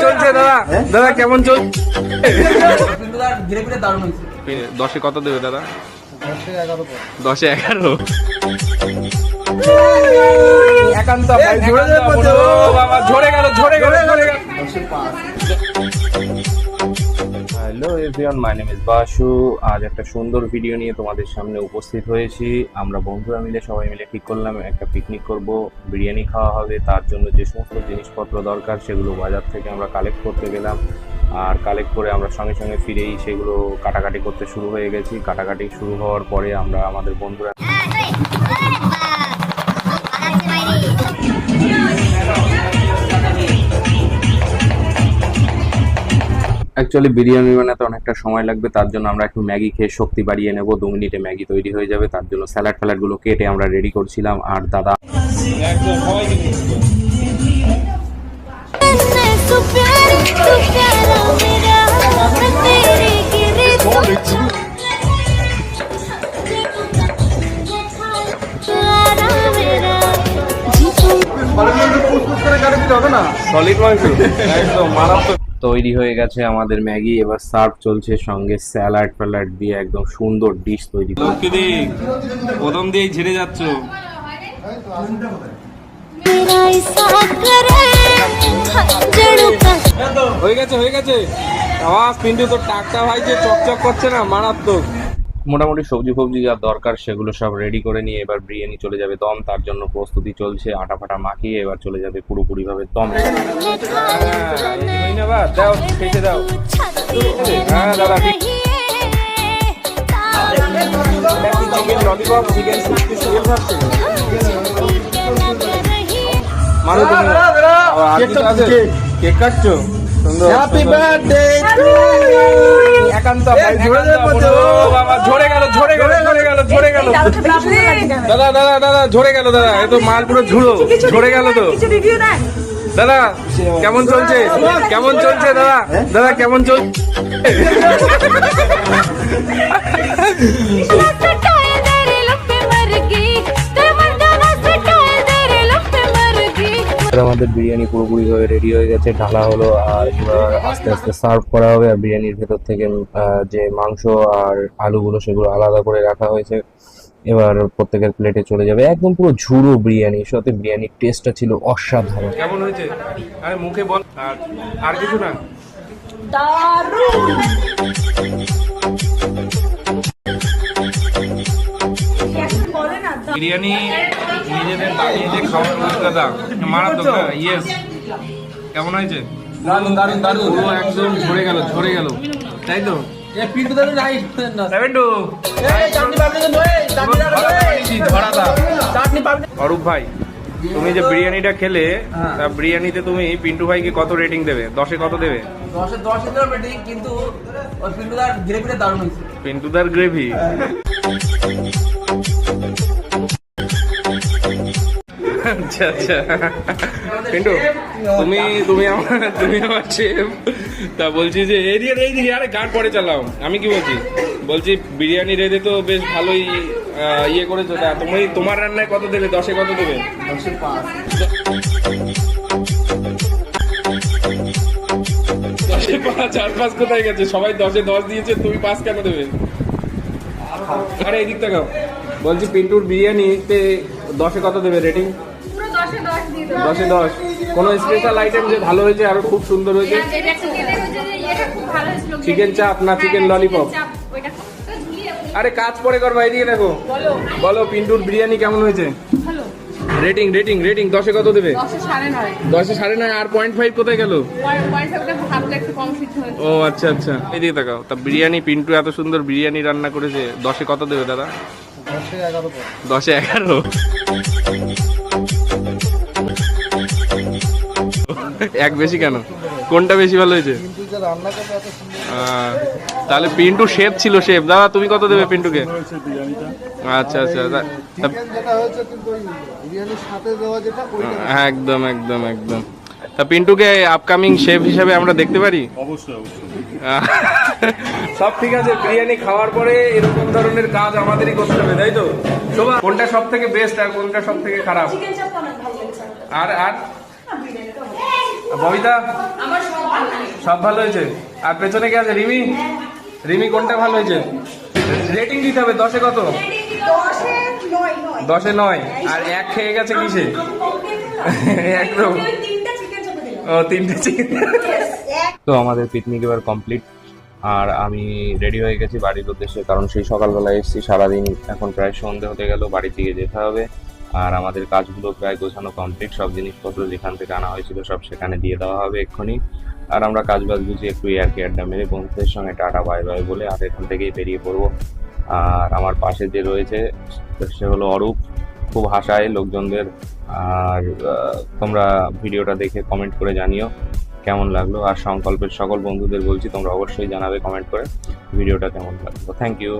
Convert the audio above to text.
চলছে দাদা? দাদা কেমন চলছে? 10-এ কত দেবে দাদা? 10-11 একান্ত ঝরে গেল। Hello everyone, my name is Basu. আজ একটা সুন্দর ভিডিও নিয়ে তোমাদের সামনে উপস্থিত হয়েছি। আমরা বন্ধুরা মিলে সবাই মিলে ঠিক করলাম একটা পিকনিক করব, বিরিয়ানি খাওয়া হবে। তার জন্য যে সমস্ত জিনিসপত্র দরকার সেগুলো বাজার থেকে আমরা কালেক্ট করতে গেলাম। আর কালেক্ট করে আমরা সঙ্গে সঙ্গে ফিরেই সেগুলো কাটাকাটি করতে শুরু হয়ে গেছি। কাটাকাটি শুরু হওয়ার পরে আমরা আমাদের বন্ধুরা অ্যাকচুয়ালি বিরিয়ানি বানাতে অনেকটা সময় লাগবে, তার জন্য আমরা একটু ম্যাগি খেয়ে শক্তি বাড়িয়ে নেব। 2 মিনিটে ম্যাগি তৈরি হয়ে যাবে। তার জন্য স্যালাডগুলো কেটে আমরা রেডি করছিলাম। আর দাদা সলিড মাংস একদম মারাত্মক তৈরি হয়ে গেছে আমাদের ম্যাগি। এবার সার্ভ চলছে, সঙ্গে স্যালাড দিয়ে একদম সুন্দর ডিশ তৈরি। লক্ষ্মীদি প্রথম দিয়েই ঝেড়ে যাচ্ছ। হয়ে গেছে আওয়াজ। পিন্টু তো টাকটা ভাই যে চকচক করছে না, মারাত্মক। মোটামুটি সবজি যা দরকার সেগুলো সব রেডি করে নিয়ে এবার বিরিয়ানি চলে যাবে দম। তার জন্য প্রস্তুতি চলছে, আটা ফাটা মাখিয়ে এবার চলে যাবে পুরোপুরি ভাবে দম। দাও খেতে দাও। হ্যাঁ দাদা চিকেন ললিপপ, চিকেন কেক কাটছো? Happy birthday to you. একান্ত ঝরে গেল দাদা ঝরে গেল দাদা। এ তো মাল পুরো ঝরে গেল তো। দাদা কেমন চলছে দাদা? দাদা কেমন চলছে? আমাদের বিরিয়ানি পুরোপুরি ভাবে রেডি হয়ে গেছে, ঢালা হলো। আর এবার আস্তে আস্তে সার্ভ করা হবে। আর বিরিয়ানির ভেতর থেকে যে মাংস আর আলুগুলো সেগুলো আলাদা করে রাখা হয়েছে। এবার প্রত্যেকের প্লেটে চলে যাবে। একদম পুরো ঝুড়ো বিরিয়ানি, সাথে বিরিয়ানির টেস্টটা ছিল অসাধারণ। কেমন হয়েছে? আরে মুখে বল, আর কিছু না। দারুণ। বিরিয়ানি নিজেদের বানিয়ে যে খাওয়ার দাদা মারাত্মক। ইয়েস, কেমন হয়েছে? দারুণ পুরো একদম ঝরে গেল তাই তো? অরূপ ভাই, তুমি যে বিরিয়ানিটা খেলে, তা বিরিয়ানিতে তুমি পিন্টু ভাইকে কত রেটিং দেবে? 10-এ কত দেবে? 10-এ রেটিং, কিন্তু পিন্টুদার গ্রেভিটা দারুণ হয়েছে। পিন্টুদার গ্রেভি আচ্ছা পিন্টু, তুমি আমার শেফ। তা বলছি যে এই আরে গান পরে চালাও। আমি কি বলছি বিরিয়ানি রেঁধে তো বেশ ভালোই ইয়ে করেছো। তা তোমার রান্নায় কত দেবে? 10-এ কত দেবে? 10-এ 5। 10-এ 5 আর 5 কোথায় গেছে? সবাই 10-এ 10 দিয়েছে, তুমি 5 কেন দেবে? আরে এই দিক তাকাও। বলছি পিন্টুর বিরিয়ানিতে 10-এ কত দেবে রেটিং? 10-এ 10। কোনো স্পেশাল আইটেম যে ভালো হয়েছে, আরো খুব সুন্দর হয়েছে? চিকেন চাপ না চিকেন ললিপপ? আরে কাজ পরে করবা, এদিকে দেখো। বলো পিন্টুর বিরিয়ানি কেমন হয়েছে? রেটিং 10-এ কত দেবে? 10-এ 9.5। আর 0.5 কোথায় গেল? ও আচ্ছা এদিকে তাকাও। তা বিরিয়ানি পিন্টু এত সুন্দর বিরিয়ানি রান্না করেছে, 10-এ কত দেবে দাদা? 10-এ 11। এক বেশি কেন? কোনটা বেশি ভালো হয়েছে? তাহলে পিন্টু শেফ ছিল। দাদা তুমি কত দেবে পিন্টুকে? আচ্ছা একদম। তা পিন্টুকে আপকামিং শেফ হিসাবে আমরা দেখতে পারি? অবশ্যই। সব ঠিক আছে, বিরিয়ানি খাওয়ার পরে এরকম ধরনের কাজ আমাদেরই করতে হবে, তাই তো? শোভা, কোনটা সব থেকে বেস্ট আর কোনটা সব থেকে খারাপ? আর ববিতা? সব ভালো হয়েছে। আর পেছনে কে আছে? রিমি। রিমি কোনটা ভালো হয়েছে? রেটিং দিতে হবে 10-এ কত? 10-এ 9। আর 1 খেয়ে গেছে কিসে? একদম। ও 3টে চিকেন। তো আমাদের পিকনিক এবার কমপ্লিট, আর আমি রেডি হয়ে গেছি বাড়ির উদ্দেশ্যে, কারণ সেই সকালবেলা এসেছি, সারাদিন এখন প্রায় সন্ধে হতে গেল, বাড়ির দিকে যেতে হবে। আর আমাদের কাজগুলো প্রায় গোছানো কমপ্লিট, সব জিনিসপত্র যেখান থেকে আনা হয়েছিল সব সেখানে দিয়ে দেওয়া হবে এক্ষুনি। আর আমরা কাজ বাজ গুছিয়ে একটু ইয়ার্কি আড্ডা মেরে বন্ধুদের সঙ্গে টাটা বাই বাই বলে আর এখান থেকেই বেরিয়ে পড়বো। আর আমার পাশে যে রয়েছে সে হলো অরূপ, খুব হাসায় লোকজনদের। আর তোমরা ভিডিওটা দেখে কমেন্ট করে জানিও কেমন লাগলো। আর সংকল্পের সকল বন্ধুদের বলছি তোমরা অবশ্যই জানাবে কমেন্ট করে ভিডিওটা কেমন লাগলো। Thank you.